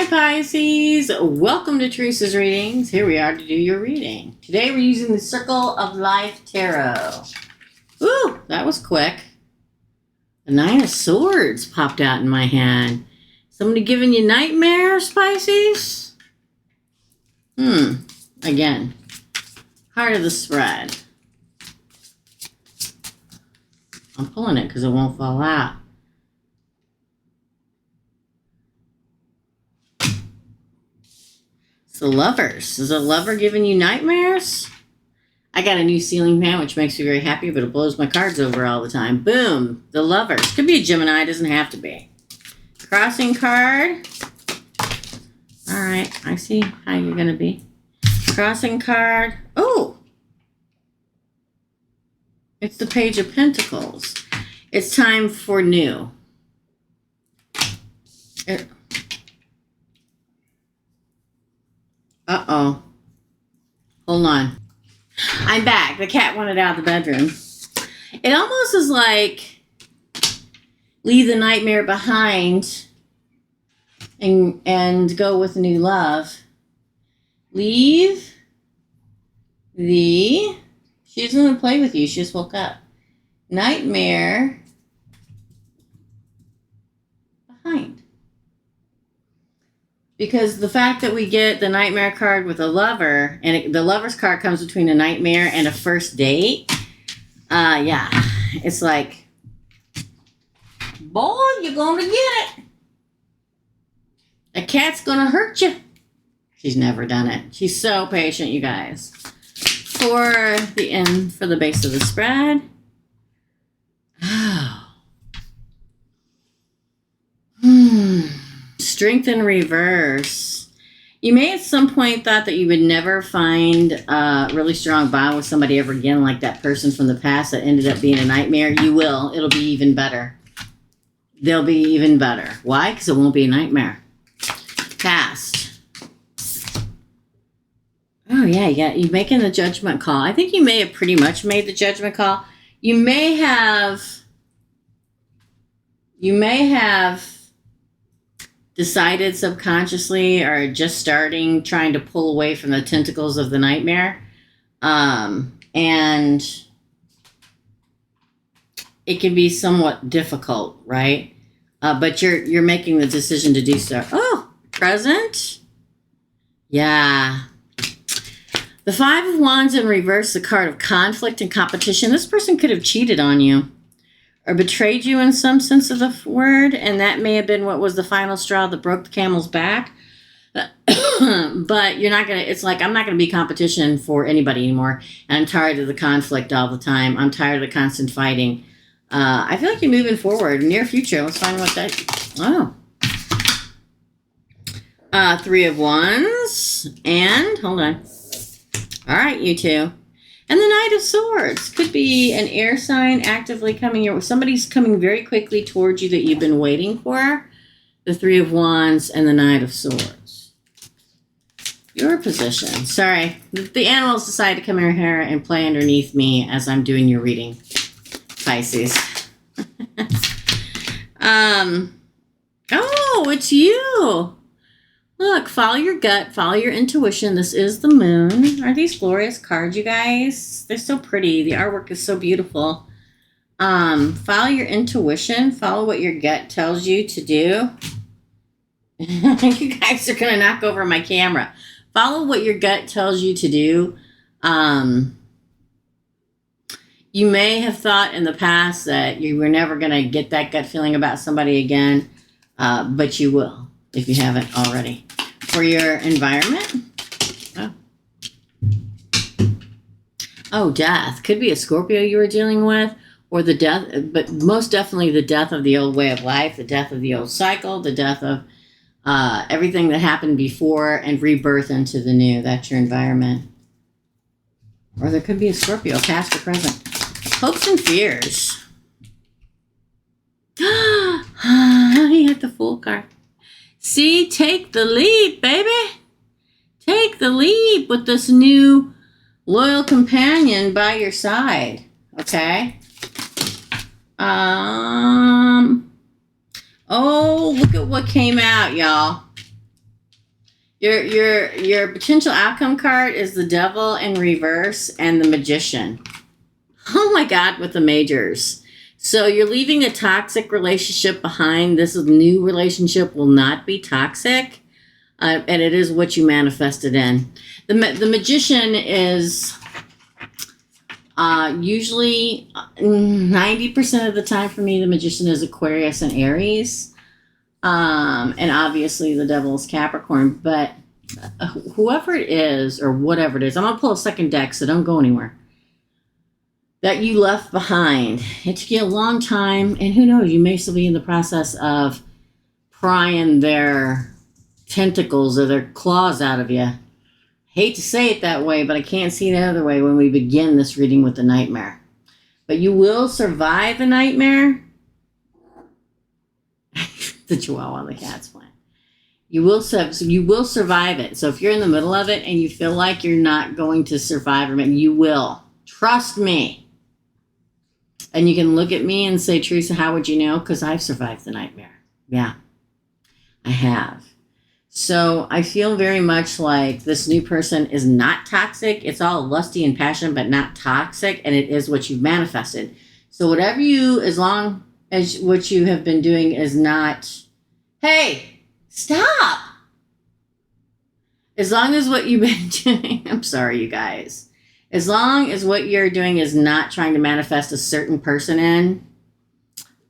Hi Pisces, welcome to Teresa's Readings. Here we are to do your reading. Today we're using the Circle of Life Tarot. Ooh, that was quick. The Nine of Swords popped out in my hand. Somebody giving you nightmares, Pisces? Again, heart of the spread. I'm pulling it because it won't fall out. So lovers. Is a lover giving you nightmares? I got a new ceiling fan, which makes me very happy, but it blows my cards over all the time. Boom. The lovers. Could be a Gemini. Doesn't have to be. Crossing card. All right. I see how you're going to be. Crossing card. Oh. It's the Page of Pentacles. It's time for new. Uh-oh. Hold on. I'm back. The cat wanted out of the bedroom. It almost is like leave the nightmare behind and go with new love. Leave the... She doesn't want to play with you. She just woke up. Nightmare behind. Because the fact that we get the nightmare card with a lover, and the lover's card comes between a nightmare and a first date, yeah, it's like, boy, you're going to get it. A cat's going to hurt you. She's never done it. She's so patient, you guys. For the end, for the base of the spread. Strength in reverse. You may at some point thought that you would never find a really strong bond with somebody ever again, like that person from the past that ended up being a nightmare. You will. It'll be even better. They'll be even better. Why? Because it won't be a nightmare. Past. Oh, yeah, you're making the judgment call. I think you may have pretty much made the judgment call. You may have decided subconsciously or just trying to pull away from the tentacles of the nightmare. And it can be somewhat difficult, right? But you're making the decision to do so. Oh, present? Yeah. The Five of Wands in reverse, the card of conflict and competition. This person could have cheated on you or betrayed you in some sense of the word, and that may have been what was the final straw that broke the camel's back. But you're not going to, it's like, I'm not going to be competition for anybody anymore, and I'm tired of the conflict all the time. I'm tired of the constant fighting. I feel like you're moving forward. Near future, let's find what that, Three of Wands, and, hold on. All right, you two. And the Knight of Swords could be an air sign actively coming your way. Somebody's coming very quickly towards you that you've been waiting for. The Three of Wands and the Knight of Swords. Your position. Sorry, the animals decided to come in here and play underneath me as I'm doing your reading, Pisces. Oh, it's you. Look, follow your gut, follow your intuition. This is the moon. Are these glorious cards, you guys? They're so pretty. The artwork is so beautiful. Follow your intuition. Follow what your gut tells you to do. You guys are going to knock over my camera. Follow what your gut tells you to do. You may have thought in the past that you were never going to get that gut feeling about somebody again, but you will. If you haven't already. For your environment. Oh, death. Could be a Scorpio you were dealing with, or the death, but most definitely the death of the old way of life, the death of the old cycle, the death of everything that happened before, and rebirth into the new. That's your environment. Or there could be a Scorpio, past or present. Hopes and fears. You had the Fool card. See, take the leap, baby. Take the leap with this new loyal companion by your side. Okay? Oh, look at what came out, y'all. Your potential outcome card is the Devil in reverse and the Magician. Oh my God, with the majors. So you're leaving a toxic relationship behind. This new relationship will not be toxic. And it is what you manifested in. The Magician is usually 90% of the time for me, the Magician is Aquarius and Aries. And obviously the Devil is Capricorn. But whoever it is or whatever it is, I'm going to pull a second deck, so don't go anywhere, that you left behind. It took you a long time. And who knows, you may still be in the process of prying their tentacles or their claws out of you. Hate to say it that way, but I can't see it other way when we begin this reading with the nightmare. But you will survive the nightmare. The Chihuahua on the cat's plan. You will survive it. So if you're in the middle of it and you feel like you're not going to survive it, you will. Trust me. And you can look at me and say, Teresa, how would you know? Because I've survived the nightmare. Yeah, I have. So I feel very much like this new person is not toxic. It's all lusty and passionate, but not toxic. And it is what you've manifested. So whatever as long as what you have been doing is not, hey, stop. As long as what you've been doing, I'm sorry, you guys. As long as what you're doing is not trying to manifest a certain person in,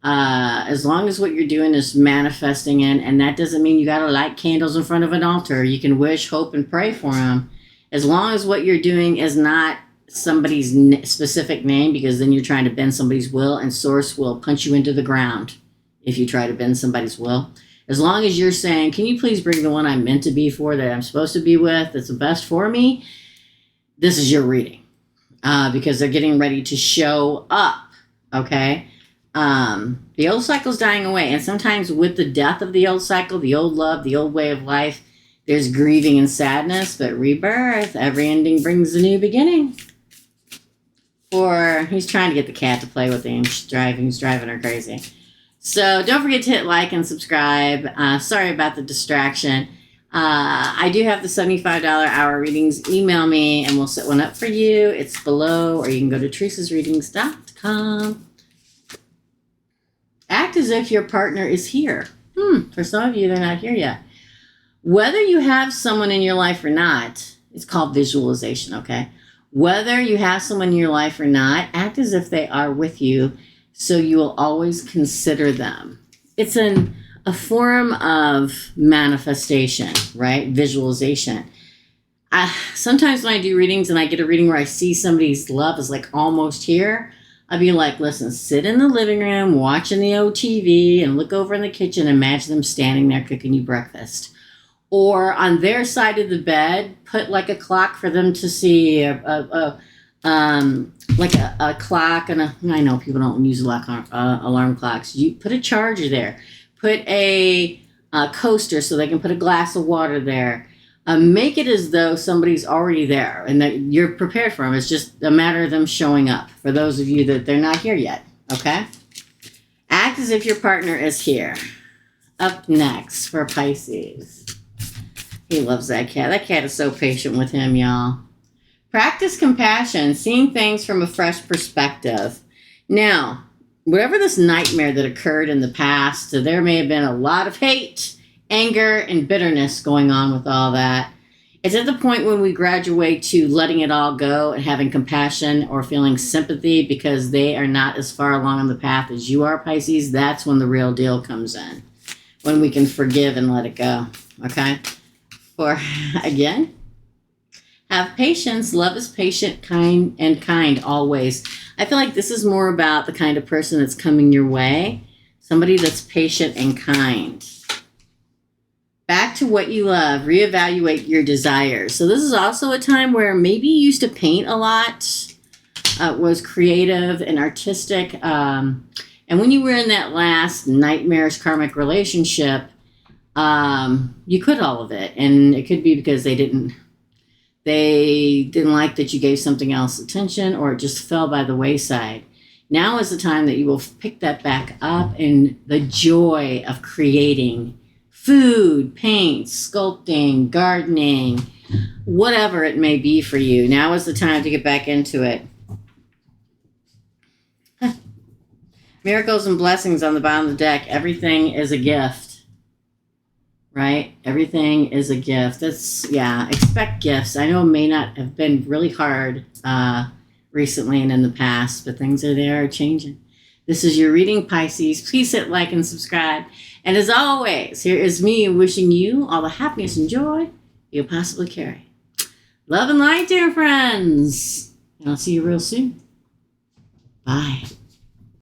as long as what you're doing is manifesting in, and that doesn't mean you got to light candles in front of an altar. You can wish, hope, and pray for them. As long as what you're doing is not somebody's specific name, because then you're trying to bend somebody's will, and Source will punch you into the ground if you try to bend somebody's will. As long as you're saying, can you please bring the one I'm meant to be for, that I'm supposed to be with, that's the best for me, this is your reading. Because they're getting ready to show up, okay? The old cycle's dying away, and sometimes with the death of the old cycle, the old love, the old way of life, there's grieving and sadness, but rebirth, every ending brings a new beginning. Or he's trying to get the cat to play with him. He's driving her crazy. So don't forget to hit like and subscribe. Sorry about the distraction. I do have the $75 hour readings. Email me and we'll set one up for you. It's below, or you can go to teresasreadings.com. Act as if your partner is here. For some of you, they're not here yet. Whether you have someone in your life or not, it's called visualization, okay? Whether you have someone in your life or not, act as if they are with you, so you will always consider them. It's a form of manifestation, right? Visualization. Sometimes when I do readings and I get a reading where I see somebody's love is like almost here, I'll be like, listen, sit in the living room, watching the OTV, and look over in the kitchen, imagine them standing there cooking you breakfast. Or on their side of the bed, put like a clock for them to see, like a clock, and I know people don't use alarm clocks. You put a charger there. Put a coaster so they can put a glass of water there. Make it as though somebody's already there and that you're prepared for them. It's just a matter of them showing up. For those of you that they're not here yet, okay? Act as if your partner is here. Up next for Pisces. He loves that cat. That cat is so patient with him, y'all. Practice compassion, seeing things from a fresh perspective. Now, whatever this nightmare that occurred in the past, there may have been a lot of hate, anger, and bitterness going on with all that. It's at the point when we graduate to letting it all go and having compassion or feeling sympathy because they are not as far along on the path as you are, Pisces. That's when the real deal comes in. When we can forgive and let it go, okay? For, again, have patience. Love is patient, kind always. I feel like this is more about the kind of person that's coming your way. Somebody that's patient and kind. Back to what you love. Reevaluate your desires. So this is also a time where maybe you used to paint a lot, was creative and artistic. And when you were in that last nightmarish karmic relationship, you quit all of it. And it could be because they didn't like that you gave something else attention, or it just fell by the wayside. Now is the time that you will pick that back up, and the joy of creating food, paint, sculpting, gardening, whatever it may be for you. Now is the time to get back into it. Miracles and blessings on the bottom of the deck. Everything is a gift, right? Everything is a gift. Expect gifts. I know it may not have been really hard recently and in the past, but things are changing. This is your reading, Pisces. Please hit like and subscribe. And as always, here is me wishing you all the happiness and joy you'll possibly carry. Love and light, dear friends. And I'll see you real soon. Bye.